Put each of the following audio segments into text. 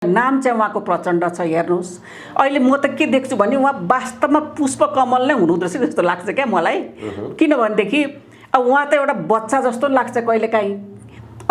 नाम चाहिँ उहाँको प्रचण्ड छ। हेर्नुहोस् अहिले म त के देख्छु भने उहाँ वास्तवमा पुष्पकमल नै हुनुहुँदो रहेछ जस्तो लाग्छ क्या मलाई। किनभनेदेखि अब उहाँ त एउटा बच्चा जस्तो लाग्छ कहिलेकाहीँ।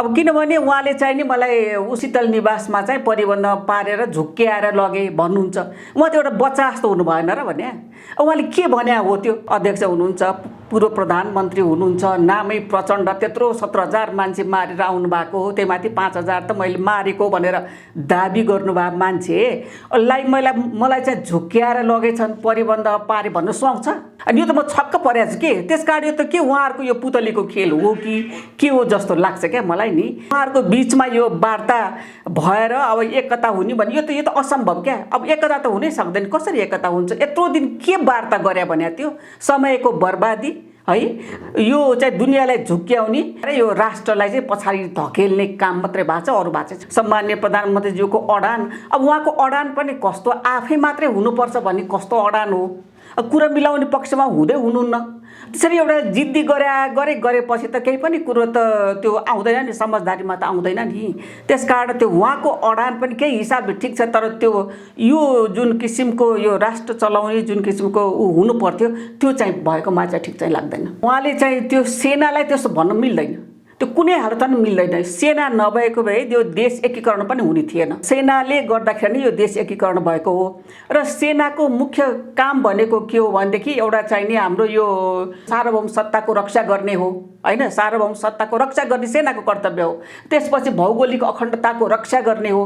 अब किनभने उहाँले चाहिँ नि मलाई शीतल निवासमा चाहिँ परिबन्ध पारेर झुक्क्याएर लगे भन्नुहुन्छ। उहाँ त एउटा बच्चा जस्तो हुनु भएन र भने उहाँले के भने हो? त्यो अध्यक्ष हुनुहुन्छ, पूर्व प्रधानमन्त्री हुनुहुन्छ, नामै प्रचण्ड, त्यत्रो 17,000 मान्छे मारेर आउनु भएको हो, त्यहीमाथि 5,000 त मैले मारेको भनेर दाबी गर्नुभएको मान्छेलाई मलाई चाहिँ झुक्क्याएर लगेछन्, परिबन्ध पारे भन्नु सुहाउँछ? अनि यो त म छक्क परेको छु के। त्यस कारण यो त के उहाँहरूको यो पुतलीको खेल हो कि के हो जस्तो लाग्छ क्या मलाई नि। उहाँहरूको बिचमा यो वार्ता भएर अब एकता हुने भने यो त असम्भव क्या। अब एकता त हुनै सक्दैन। कसरी एकता हुन्छ? यत्रो दिन के वार्ता गरे भने त्यो समयको बर्बादी है, यो चाहिँ दुनियाँलाई झुक्क्याउने र यो राष्ट्रलाई चाहिँ पछाडि धकेल्ने काम मात्रै भएको छ, अरू भएको छ। सम्माननीय प्रधानमन्त्रीज्यूको अडान, अब उहाँको अडान पनि कस्तो, आफै मात्रै हुनुपर्छ भन्ने कस्तो अडान हो। कुरा मिलाउने पक्षमा हुँदै हुनुहुन्न। त्यसरी एउटा जिद्दी गरेपछि त केही पनि कुरो त त्यो आउँदैन नि, समझदारीमा त आउँदैन नि। त्यस कारण त्यो उहाँको अडान पनि केही हिसाबले ठिक छ, तर त्यो यो जुन किसिमको यो राष्ट्र चलाउने जुन किसिमको हुनु पर्थ्यो त्यो चाहिँ भएको मलाई चाहिँ ठिक चाहिँ लाग्दैन। उहाँले चाहिँ त्यो सेनालाई त्यसो भन्न मिल्दैन, त्यो कुनै हालतमा मिल्दैन। सेना नभएको भए यो देश एकीकरण पनि हुने थिएन। सेनाले गर्दाखेरि नै यो देश एकीकरण भएको हो। र सेनाको मुख्य काम भनेको के हो भनेदेखि एउटा चाहिँ नि हाम्रो यो सार्वभौम सत्ताको रक्षा गर्ने हो हैन। सार्वभौम सत्ताको रक्षा गर्ने सेनाको कर्तव्य हो। त्यसपछि भौगोलिक अखण्डताको रक्षा गर्ने हो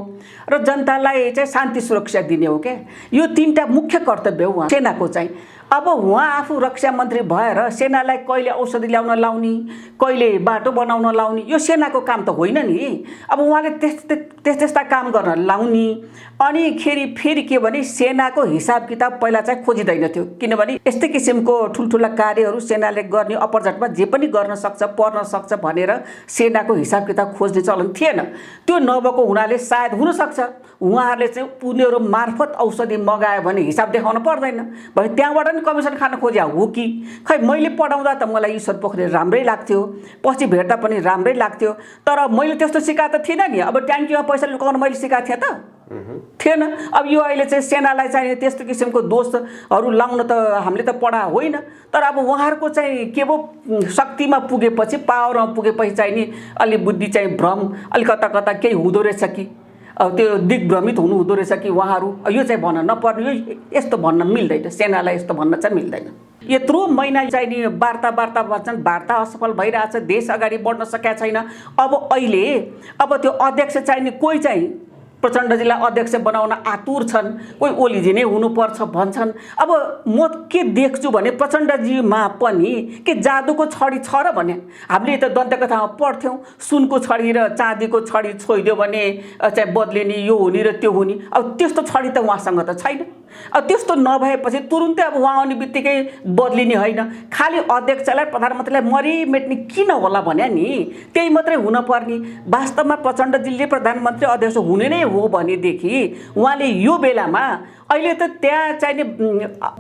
र जनतालाई चाहिँ शान्ति सुरक्षा दिने हो क्या। यो तीनटा मुख्य कर्तव्य हो सेनाको चाहिँ। अब उहाँ आफू रक्षा मन्त्री भएर सेनालाई कहिले औषधि ल्याउन लाउने, कहिले बाटो बनाउन लाउने, यो सेनाको काम त होइन नि। अब उहाँले त्यस्ता काम गर्न लाउने अनि फेरि के भने सेनाको हिसाब किताब पहिला चाहिँ खोजिँदैन थियो। किनभने यस्तै किसिमको ठुल्ठुला कार्यहरू सेनाले गर्ने अपरझटमा जे पनि गर्न सक्छ, पर्न सक्छ भनेर सेनाको हिसाब किताब खोज्ने चलन थिएन। त्यो नभएको हुनाले सायद हुनसक्छ उहाँहरूले चाहिँ उनीहरू मार्फत औषधि मगायो भने हिसाब देखाउन पर्दैन भने त्यहाँबाट नि कमिसन खान खोज्या हो कि। खै मैले पढाउँदा त मलाई ईश्वर पोखरेल राम्रै लाग्थ्यो, पछि भेट्दा पनि राम्रै लाग्थ्यो, तर मैले त्यस्तो सिकाएको त थिइनँ नि। अब ट्याङ्कीमा पैसा लुकाउन मैले सिकाएको थिएँ त थिएन। अब यो अहिले चाहिँ सेनालाई चाहिँ त्यस्तो किसिमको दोषहरू लाउन त हामीले त पढा होइन, तर अब उहाँहरूको चाहिँ के भो शक्तिमा पुगेपछि, पावरमा पुगेपछि चाहिँ नि अलि बुद्धि चाहिँ भ्रम, अलि कता केही हुँदो रहेछ कि, अब त्यो दिग्भ्रमित हुनुहुँदो रहेछ कि उहाँहरू। यो चाहिँ भन्न नपर्ने, यो यस्तो भन्न मिल्दैन, सेनालाई यस्तो भन्न चाहिँ मिल्दैन। यत्रो महिना चाहिँ नि वार्ता भन्छन्, वार्ता असफल भइरहेछ, देश अगाडि बढ्न सकेका छैन। अब अहिले अब त्यो अध्यक्ष चाहिँ नि कोही चाहिँ प्रचण्डजीलाई अध्यक्ष बनाउन आतुर छन्, कोही ओलीजी नै हुनुपर्छ भन्छन्। अब म के देख्छु भने प्रचण्डजीमा पनि के जादुको छडी छ र भने हामीले त दन्तकथामा पढ्थ्यौँ, सुनको छडी र चाँदीको छडी छोइदियो भने चाहिँ बदलिने, यो हुने र त्यो हुने। अब त्यस्तो छडी त उहाँसँग त छैन। अब त्यस्तो नभएपछि तुरुन्तै अब उहाँ आउने बित्तिकै बदलिने होइन। खालि अध्यक्षलाई, प्रधानमन्त्रीलाई मरिमेट्ने किन होला भने नि त्यही मात्रै हुनपर्ने। वास्तवमा प्रचण्डजीले प्रधानमन्त्री अध्यक्ष हुने नै हो भनेदेखि उहाँले यो बेलामा अहिले त त्यहाँ चाहिँ नि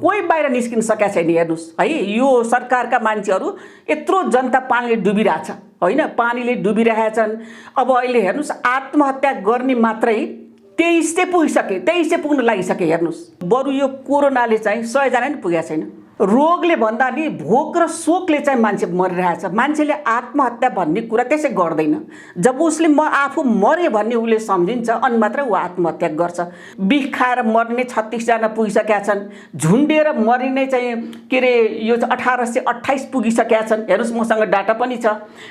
कोही बाहिर निस्किन सकेका छैन। हेर्नुहोस् है, यो सरकारका मान्छेहरू यत्रो जनता पानीले डुबिरहेछ होइन, पानीले डुबिरहेछन्। अब अहिले हेर्नुहोस् आत्महत्या गर्ने मात्रै 2300 पुग्न लागिसके। हेर्नुहोस् बरु यो कोरोनाले चाहिँ 100जना नि पुगेको छैन। रोगले भन्दा नि भोक र शोकले चाहिँ मान्छे मरिरहेछ। मान्छेले आत्महत्या भन्ने कुरा त्यसै गर्दैन। जब उसले म आफू मरे भन्ने उसले सम्झिन्छ अनि मात्र ऊ आत्महत्या गर्छ। बिख खाएर मर्ने 36जना पुगिसकेका छन्। झुन्डिएर मरिने चाहिँ के अरे यो 1828 पुगिसकेका छन्। हेर्नुहोस् मसँग डाटा पनि छ।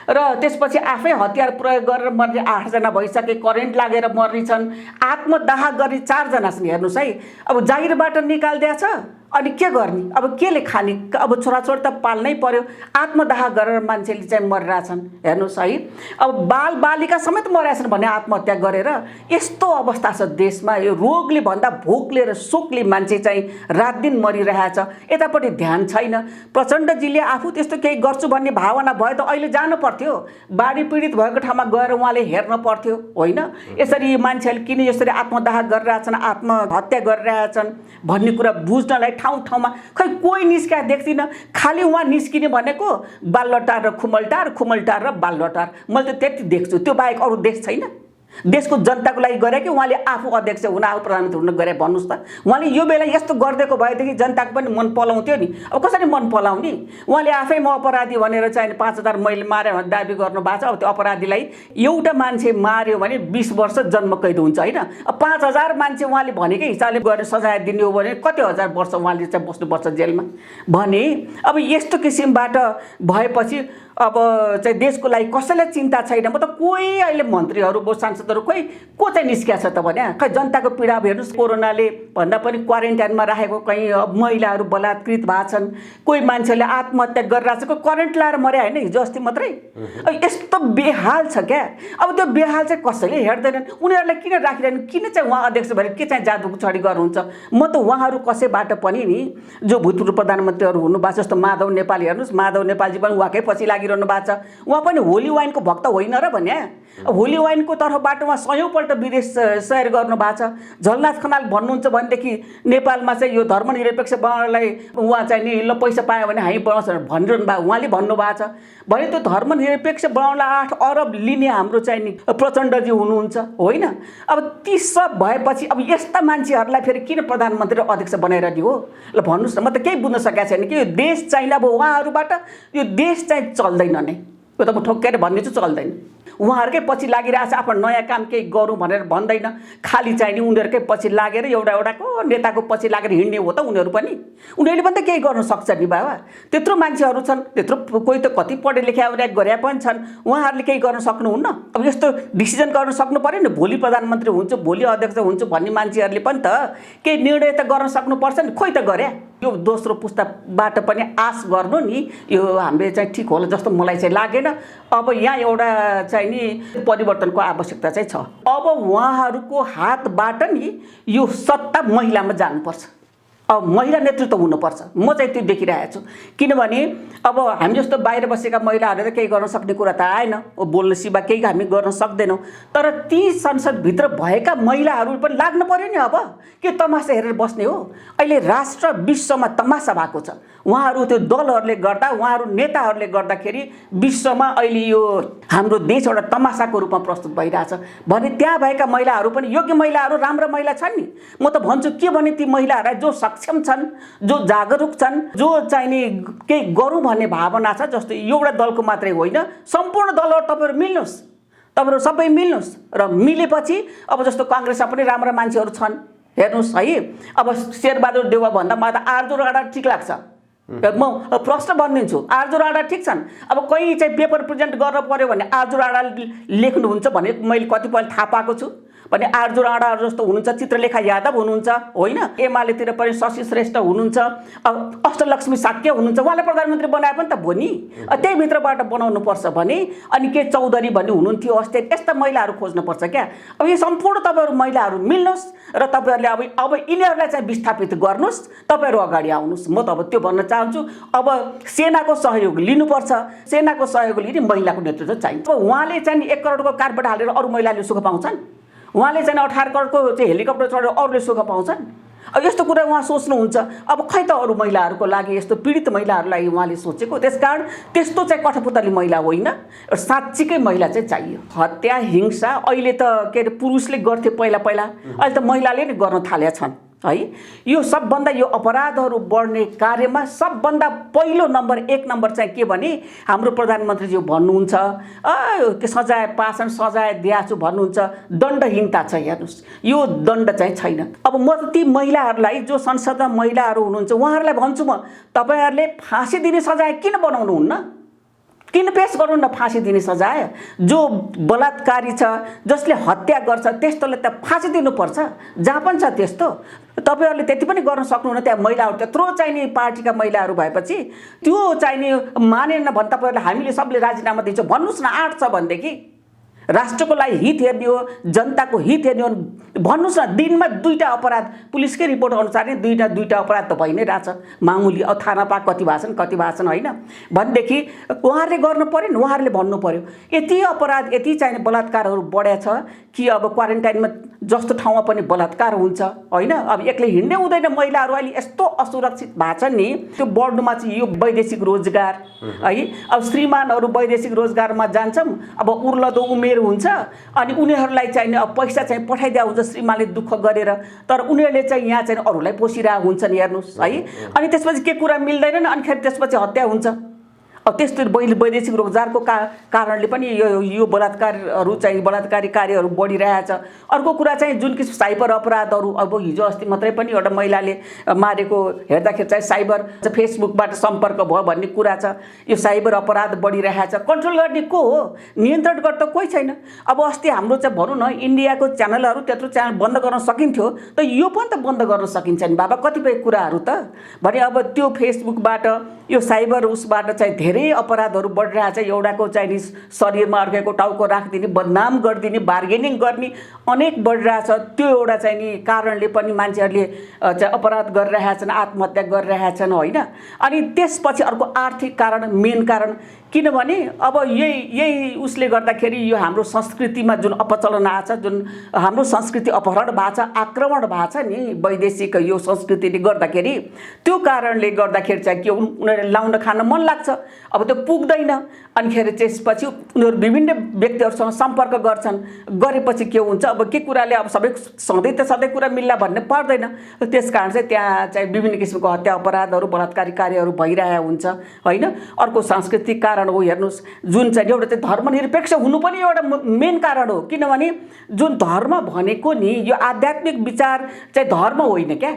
र त्यसपछि आफै हतियार प्रयोग गरेर मर्ने 8जना भइसके, करेन्ट लागेर मर्ने छन्, आत्मदाह गर्ने 4जना छन्। हेर्नुहोस् है, अब जागिरबाट निकालिदिएछ अनि के गर्ने, अब केले खाने, अब छोराछोरी त पाल्नै पर्यो। आत्मदाह गरेर मान्छेले चाहिँ मरिरहेछन्। हेर्नुहोस् है, अब बालबालिका समेत मरेछन् भने आत्महत्या गरेर। यस्तो अवस्था छ देशमा। यो रोगले भन्दा भोकले र शोकले मान्छे चाहिँ रात दिन मरिरहेछ। यतापट्टि ध्यान छैन। प्रचण्डजीले आफू त्यस्तो केही गर्छु भन्ने भावना भए त अहिले जानु पर्थ्यो, बाढी पीडित भएको ठाउँमा गएर उहाँले हेर्न पर्थ्यो होइन। यसरी मान्छेहरूले किन यसरी आत्मदाह गरिरहेछन्, आत्महत्या गरिरहेछन् भन्ने कुरा बुझ्नलाई ठाउँ-ठाउँमा खै कोही निस्किया देख्दिनँ। खालि उहाँ निस्किने भनेको बालुवाटार र खुमलटार, खुमलटार र बालुवाटार। मैले त त्यति देख्छु, त्यो बाहेक अरू देश छैन। देशको जनताको लागि गरे कि उहाँले आफू अध्यक्ष हुन आफू प्रधानमन्त्री हुन गरे भन्नुहोस् त। उहाँले यो बेला यस्तो गरिदिएको भएदेखि जनताको पनि मन पलाउँथ्यो नि। अब कसरी मन पलाउने? उहाँले आफै म अपराधी भनेर चाहिँ 5,000 मैले मारे भनेर दाबी गर्नु भएको छ। अब त्यो अपराधीलाई एउटा मान्छे मार्यो भने 20 वर्ष जन्म कैद हुन्छ होइन। अब 5,000 मान्छे उहाँले भनेकै हिसाबले गरेर सजाय दिने हो भने कति हजार वर्ष उहाँले चाहिँ बस्नुपर्छ जेलमा भने। अब यस्तो किसिमबाट भएपछि अब चाहिँ देशको लागि कसैलाई चिन्ता छैन। म त कोही अहिले मन्त्रीहरू सांसदहरू कोही को चाहिँ निस्किया छ त भने खै जनताको पीडा हेर्नुहोस्। कोरोनाले भन्दा पनि क्वारेन्टाइनमा राखेको कहीँ महिलाहरू बलात्कृत भएको छन्, कोही मान्छेले आत्महत्या गरिरहेको छ, कोही करेन्ट लाएर मरे होइन हिजो अस्ति मात्रै। अब यस्तो बेहाल छ क्या। अब त्यो बेहाल चाहिँ कसैले हेर्दैनन्। उनीहरूलाई किन राखिरहनु? किन चाहिँ उहाँ अध्यक्ष भएर के चाहिँ जादु छडी गर्नुहुन्छ? म त उहाँहरू कसैबाट पनि नि जो भूतपूर्व प्रधानमन्त्रीहरू हुनुभएको जस्तो माधव नेपाली हेर्नुहोस्, माधव नेपालजी पनि उहाँकै पछि लागिरहनु भएको छ। उहाँ पनि होली वाइनको भक्त होइन र भने। होली वाइनको तर्फबाट उहाँ 100औँपल्ट विदेश सैर गर्नुभएको छ। झलनाथ खनाल भन्नुहुन्छ भनेदेखि नेपालमा चाहिँ यो धर्मनिरपेक्ष बनाउनलाई उहाँ चाहिँ नि ल पैसा पायो भने हामी बनाउँछ भनिरहनु भएको उहाँले भन्नुभएको छ भने त्यो धर्मनिरपेक्ष बनाउनलाई 8 अरब लिने हाम्रो चाहिँ नि प्रचण्डजी हुनुहुन्छ होइन। अब ती सब भएपछि अब यस्ता मान्छेहरूलाई फेरि किन प्रधानमन्त्री र अध्यक्ष बनाइरहने हो ल भन्नुहोस् न। म त केही बुझ्न सकेको छैन कि यो देश चाहिँ अब उहाँहरूबाट यो देश चाहिँ चल्दैन नै। यो त म ठोक्केर भनिदिन्छु चल्दैन। उहाँहरूकै पछि लागिरहेको छ। आफ्नो नयाँ काम केही गरौँ भनेर भन्दैन, खालि चाहिँ नि उनीहरूकै पछि लागेर एउटाको नेताको पछि लागेर हिँड्ने हो त उनीहरू पनि। उनीहरूले पनि त केही गर्न सक्छ नि बाबा। त्यत्रो मान्छेहरू छन्, त्यत्रो कोही त कति पढे लेखा गरे पनि छन्। उहाँहरूले केही गर्न सक्नुहुन्न? अब यस्तो डिसिजन गर्न सक्नु पऱ्यो नि। भोलि प्रधानमन्त्री हुन्छु, भोलि अध्यक्ष हुन्छु भन्ने मान्छेहरूले पनि त केही निर्णय त गर्न सक्नुपर्छ नि। खोइ त गरे। यो दोस्रो पुस्ताबाट पनि आश गर्नु नि यो हामीले चाहिँ ठिक होला जस्तो मलाई चाहिँ लागेन। अब यहाँ एउटा चाहिँ नि परिवर्तनको आवश्यकता चाहिँ छ। अब उहाँहरूको हातबाट नि यो सत्ता महिलामा जानुपर्छ। अब महिला नेतृत्व हुनुपर्छ। म चाहिँ त्यो देखिरहेको छु। किनभने अब हामी जस्तो बाहिर बसेका महिलाहरूले त केही गर्न सक्ने कुरा त आएन, बोल्न सिवा केही हामी गर्न सक्दैनौँ। तर ती संसदभित्र भएका महिलाहरू पनि लाग्नु पर्यो नि। अब के तमासा हेरेर बस्ने हो? अहिले राष्ट्र विश्वमा तमासा भएको छ। उहाँहरू त्यो दलहरूले गर्दा, उहाँहरू नेताहरूले गर्दाखेरि विश्वमा अहिले यो हाम्रो देश एउटा तमासाको रूपमा प्रस्तुत भइरहेछ भने त्यहाँ भएका महिलाहरू पनि योग्य महिलाहरू, राम्रो महिला छन् नि। म त भन्छु के भने ती महिलाहरूलाई जो सक्षम छन्, जो जागरुक छन्, जो चाहिँ नि केही गरौँ भन्ने भावना छ, जस्तो एउटा दलको मात्रै होइन सम्पूर्ण दलहरू तपाईँहरू मिल्नुहोस्, तपाईँहरू सबै मिल्नुहोस् र मिलेपछि अब जस्तो काङ्ग्रेसमा पनि राम्रा मान्छेहरू छन् हेर्नुहोस् है। अब शेरबहादुर देउवा भन्दा मलाई त आरजु राणा ठिक लाग्छ। म प्रश्न भनिदिन्छु, आरजु राणा ठिक छन्। अब कहीँ चाहिँ पेपर प्रेजेन्ट गर्न पर्यो भने आरजु राणा लेख्नुहुन्छ भने मैले कतिपय थाहा पाएको छु भने आरजु राणाहरू जस्तो हुनुहुन्छ, चित्रलेखा यादव हुनुहुन्छ होइन, एमालेतिर पनि शशि श्रेष्ठ हुनुहुन्छ, अब अष्टलक्ष्मी साक्य हुनुहुन्छ। उहाँले प्रधानमन्त्री बनाए पनि त भयो नि। त्यही भित्रबाट बनाउनुपर्छ भने अनि के चौधरी भन्ने हुनुहुन्थ्यो अस्ति, यस्ता महिलाहरू खोज्नुपर्छ क्या। अब यो सम्पूर्ण तपाईँहरू महिलाहरू मिल्नुहोस् र तपाईँहरूले अब यिनीहरूलाई चाहिँ विस्थापित गर्नुहोस्, तपाईँहरू अगाडि आउनुहोस्। म त अब त्यो भन्न चाहन्छु। अब सेनाको सहयोग लिनुपर्छ, सेनाको सहयोग लिने महिलाको नेतृत्व चाहिन्छ। अब उहाँले चाहिँ 1 करोडको कार्डबाट हालेर अरू महिलाले सुख पाउँछन्, उहाँले चाहिँ 18 करोडको चाहिँ हेलिकप्टर चढेर अरूले सुख पाउँछन्। अब यस्तो कुरा उहाँ सोच्नुहुन्छ। अब खै त अरू महिलाहरूको लागि, यस्तो पीडित महिलाहरूलाई उहाँले सोचेको। त्यसकारण त्यस्तो चाहिँ कठपुतली महिला होइन, साँच्चीकै महिला चाहिँ चाहियो। हत्या हिंसा अहिले त के अरे पुरुषले गर्थे पहिला पहिला, अहिले त महिलाले नै गर्न थालेका छन् है। यो सबभन्दा यो अपराधहरू बढ्ने कार्यमा सबभन्दा पहिलो नम्बर 1 नम्बर चाहिँ के भने हाम्रो प्रधानमन्त्रीज्यू भन्नुहुन्छ के सजाय पासन सजाय दियाछु भन्नुहुन्छ, दण्डहीनता छ। हेर्नुहोस् यो दण्ड चाहिँ छैन। अब म त ती महिलाहरूलाई जो संसदमा महिलाहरू हुनुहुन्छ उहाँहरूलाई भन्छु, म तपाईँहरूले फाँसी दिने सजाय किन बनाउनुहुन्न? किन पेश गर्नु न फाँसी दिने सजाय? जो बलात्कारी छ, जसले हत्या गर्छ त्यस्तोले त फाँसी दिनुपर्छ। जहाँ पनि छ त्यस्तो। तपाईँहरूले त्यति पनि गर्न सक्नुहुन्न। त्यहाँ महिलाहरू त्यत्रो चाहिँ नि पार्टीका महिलाहरू भएपछि त्यो चाहिँ नि मानेन भने तपाईँहरूले हामीले सबले राजीनामा दिन्छौँ भन्नुहोस् न। 8 छ भनेदेखि राष्ट्रको लागि हित हेर्ने हो, जनताको हित हेर्ने हो भन्नुहोस् न। दिनमा 2टा अपराध पुलिसकै रिपोर्ट अनुसार नै 2टा अपराध त भइ नै रहेछ मामुली। अब थाहा नपाएको कति भाषण होइन भनेदेखि उहाँहरूले गर्नु पर्यो नि, उहाँहरूले भन्नु पर्यो यति अपराध यति चाहिने बलात्कारहरू बढेछ कि अब क्वारेन्टाइनमा जस्तो ठाउँमा पनि बलात्कार हुन्छ होइन। अब एक्लै हिँड्नै हुँदैन। महिलाहरू अहिले यस्तो असुरक्षित भएको छन् नि। त्यो बढ्नुमा चाहिँ यो वैदेशिक रोजगार है। अब श्रीमानहरू वैदेशिक रोजगारमा जान्छौँ, अब उर्लदो उमेर बेर हुन्छ अनि उनीहरूलाई चाहिँ अब पैसा चाहिँ पठाइदिया हुन्छ श्रीमानले दुःख गरेर, तर उनीहरूले चाहिँ यहाँ चाहिँ अरूलाई पोसिरहेको हुन्छन् हेर्नुहोस् है। अनि त्यसपछि के कुरा मिल्दैन अनि फेरि त्यसपछि हत्या हुन्छ। अब त्यस्तो वैदेशिक रोजगारको कारणले पनि यो बलात्कारहरू चाहिँ बलात्कारी कार्यहरू बढिरहेछ। अर्को कुरा चाहिँ जुन किसिम साइबर अपराधहरू, अब हिजो अस्ति मात्रै पनि एउटा महिलाले मारेको हेर्दाखेरि चाहिँ साइबर फेसबुकबाट सम्पर्क भयो भन्ने कुरा छ। यो साइबर अपराध बढिरहेछ, कन्ट्रोल गर्ने को हो? नियन्त्रण गर्न त कोही छैन। अब अस्ति हाम्रो चाहिँ भनौँ न इन्डियाको च्यानलहरू त्यत्रो च्यानल बन्द गर्न सकिन्थ्यो, त यो पनि त बन्द गर्न सकिन्छ नि बाबा कतिपय कुराहरू त भने। अब त्यो फेसबुकबाट यो साइबर उसबाट चाहिँ धेरै अपराधहरू बढिरहेछ। एउटाको चाहिँ शरीरमा अर्काको टाउको राखिदिने, बदनाम गरिदिने, बार्गेनिङ गर्ने अनेक बढिरहेछ। त्यो एउटा चाहिँ नि कारणले पनि मान्छेहरूले चाहिँ अपराध गरिरहेछन्, आत्महत्या गरिरहेछन् होइन। अनि त्यसपछि अर्को आर्थिक कारण, मेन कारण, किनभने अब यही उसले गर्दाखेरि यो हाम्रो संस्कृतिमा जुन अपचलन आछ, जुन हाम्रो संस्कृति अपहरण भएको छ, आक्रमण भएको छ नि वैदेशिक यो संस्कृतिले गर्दाखेरि, त्यो कारणले गर्दाखेरि चाहिँ के उनीहरूले लाउन खान मन लाग्छ। अब त्यो पुग्दैन अनिखेरि त्यसपछि उनीहरू विभिन्न व्यक्तिहरूसँग सम्पर्क गर्छन्। गरेपछि के हुन्छ, अब के कुराले अब सधैँ कुरा मिल्ला भन्ने पर्दैन। त्यस कारण चाहिँ त्यहाँ चाहिँ विभिन्न किसिमको हत्या अपराधहरू, बलात्कारी कार्यहरू भइरहेको हुन्छ होइन। अर्को सांस्कृतिक कारण हो हेर्नुहोस्, जुन चाहिँ एउटा चाहिँ धर्मनिरपेक्ष हुनु पनि एउटा मेन कारण हो। किनभने जुन धर्म भनेको नि यो आध्यात्मिक विचार चाहिँ धर्म होइन क्या।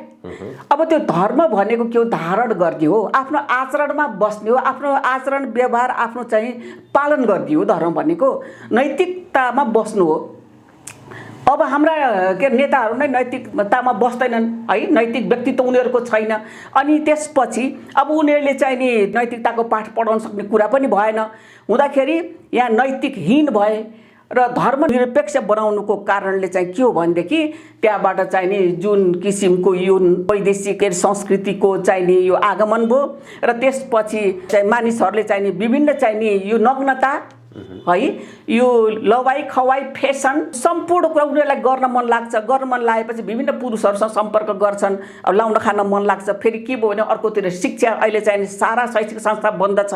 अब त्यो धर्म भनेको के हो? धारण गर्ने हो, आफ्नो आचरणमा बस्ने हो, आफ्नो आचरण व्यवहार आफ्नो चाहिँ पालन गर्ने हो। धर्म भनेको नैतिकतामा बस्नु हो। अब हाम्रा के नेताहरू नै नैतिकतामा बस्दैनन् है, नैतिक व्यक्तित्व उनीहरूको छैन। अनि त्यसपछि अब उनीहरूले चाहिँ नि नैतिकताको पाठ पढाउन सक्ने कुरा पनि भएन हुँदाखेरि यहाँ नैतिकहीन भए र धर्मनिरपेक्ष बनाउनुको कारणले चाहिँ के हो भनेदेखि त्यहाँबाट चाहिँ नि जुन किसिमको यो वैदेशिक संस्कृतिको चाहिँ नि यो आगमन भयो र त्यसपछि चाहिँ मानिसहरूले चाहिँ नि विभिन्न चाहिँ नि यो नग्नता है, यो लवाई खवाई फेसन सम्पूर्ण कुरा उनीहरूलाई गर्न मन लाग्छ। गर्न मन लागेपछि विभिन्न पुरुषहरूसँग सम्पर्क गर्छन्, अब लाउन खान मन लाग्छ। फेरि के भयो भने अर्कोतिर शिक्षा, अहिले चाहिँ सारा शैक्षिक संस्था बन्द छ,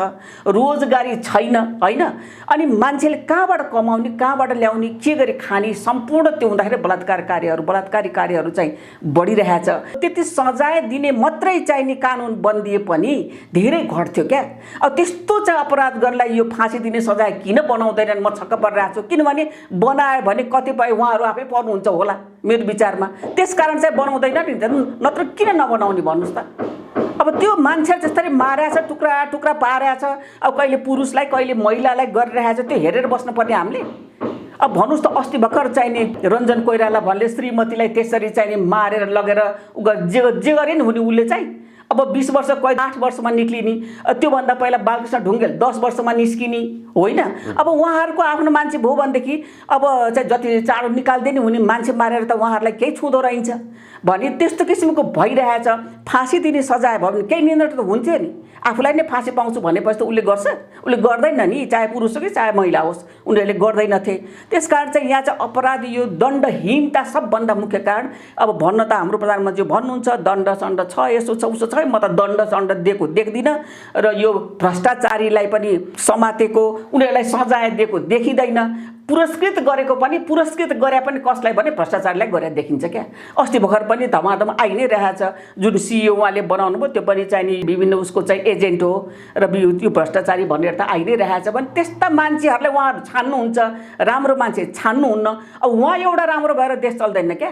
रोजगारी छैन होइन। अनि मान्छेले कहाँबाट कमाउने, कहाँबाट ल्याउने, के गरी खाने, सम्पूर्ण त्यो हुँदाखेरि बलात्कारी कार्यहरू चाहिँ बढिरहेछ। त्यति सजाय दिने मात्रै चाहिँ नि कानुन बनिदिए पनि धेरै घट्थ्यो क्या। अब त्यस्तो चाहिँ अपराध गर्नलाई यो फाँसी दिने सजाय किन बनाउँदैनन्? म छक्क परिरहेको छु। किनभने बनायो भने कतिपय उहाँहरू आफै पर्नुहुन्छ होला मेरो विचारमा, त्यसकारण चाहिँ बनाउँदैन नि, नत्र किन नबनाउने भन्नुहोस् त। अब त्यो मान्छे जसरी मारेछ, टुक्रा टुक्रा पारेछ, अब कहिले पुरुषलाई कहिले महिलालाई गरिरहेछ, त्यो हेरेर बस्नुपर्ने हामीले। अब भन्नुहोस् त अस्ति भर्खर चाहिँ नि रञ्जन कोइराला भन्ने श्रीमतीलाई त्यसरी चाहिँ नि मारेर लगेर जे गरे नि हुने उसले चाहिँ अब 20 वर्ष कैद 8 वर्षमा निक्लिने, त्योभन्दा पहिला बालकृष्ण ढुङ्गेल 10 वर्षमा निस्किने होइन। अब उहाँहरूको आफ्नो मान्छे भयो भनेदेखि अब चाहिँ जति चाँडो निकाल्दै नि हुने, मान्छे मारेर त उहाँहरूलाई केही छुँदो रहन्छ भने त्यस्तो किसिमको भइरहेछ। फाँसी दिने सजाय भयो भने केही नियन्त्रण त हुन्थ्यो नि। आफूलाई नै फाँसी पाउँछु भनेपछि त उसले गर्छ? उसले गर्दैन नि, चाहे पुरुष हो कि चाहे महिला होस्, उनीहरूले गर्दैनथे। त्यसकारण चाहिँ यहाँ चाहिँ अपराध यो दण्डहीनता सबभन्दा मुख्य कारण। अब भन्न त हाम्रो प्रधानमन्त्री भन्नुहुन्छ दण्ड सण्ड छ, यसो छ उसो छ, म त दण्ड सण्ड दिएको देख्दिनँ र यो भ्रष्टाचारीलाई पनि समातेको, उनीहरूलाई सजाय दिएको देखिँदैन। पुरस्कृत गरेको पनि, पुरस्कृत गरे पनि कसलाई भने भ्रष्टाचारीलाई गरे देखिन्छ क्या। अस्ति भर्खर पनि धमाधम आइ नै रहेछ, जुन सिइओ उहाँले बनाउनु भयो त्यो पनि चाहिँ नि विभिन्न उसको चाहिँ एजेन्ट हो र त्यो भ्रष्टाचारी भनेर त आइ नै रहेछ भने त्यस्ता मान्छेहरूलाई उहाँहरू छान्नुहुन्छ, राम्रो मान्छे छान्नुहुन्न। अब उहाँ एउटा राम्रो भएर देश चल्दैन क्या।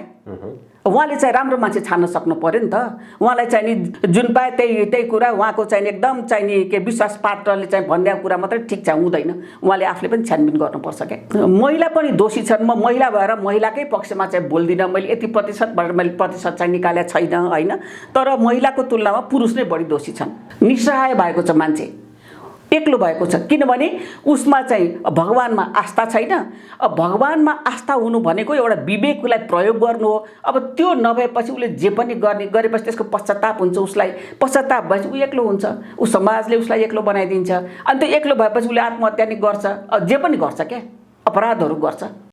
उहाँले चाहिँ राम्रो मान्छे छान्न सक्नु पर्यो नि त। उहाँलाई चाहिँ नि जुन पाए त्यही कुरा उहाँको चाहिँ एकदम चाहिँ नि के विश्वास पात्रले चाहिँ भनिदिएको कुरा मात्रै ठिक चाहिँ हुँदैन, उहाँले आफूले पनि छानबिन गर्नुपर्छ क्या। महिला पनि दोषी छन्। म महिला भएर महिलाकै पक्षमा चाहिँ बोल्दिनँ। मैले यति प्रतिशतबाट मैले प्रतिशत चाहिँ निकालेको छैन होइन, तर महिलाको तुलनामा पुरुष नै बढी दोषी छन्। निस्सहाय भएको छ मान्छे, एक्लो भएको छ। किनभने उसमा चाहिँ भगवानमा आस्था छैन। अब भगवानमा आस्था हुनु भनेको एउटा विवेकलाई प्रयोग गर्नु हो। अब त्यो नभएपछि उसले जे पनि गरेपछि त्यसको पश्चाताप हुन्छ। उसलाई पश्चाताप भएपछि ऊ एक्लो हुन्छ, ऊ समाजले उसलाई एक्लो बनाइदिन्छ। अनि त्यो एक्लो भएपछि उसले आत्महत्या नि गर्छ, जे पनि गर्छ क्या, अपराधहरू गर्छ।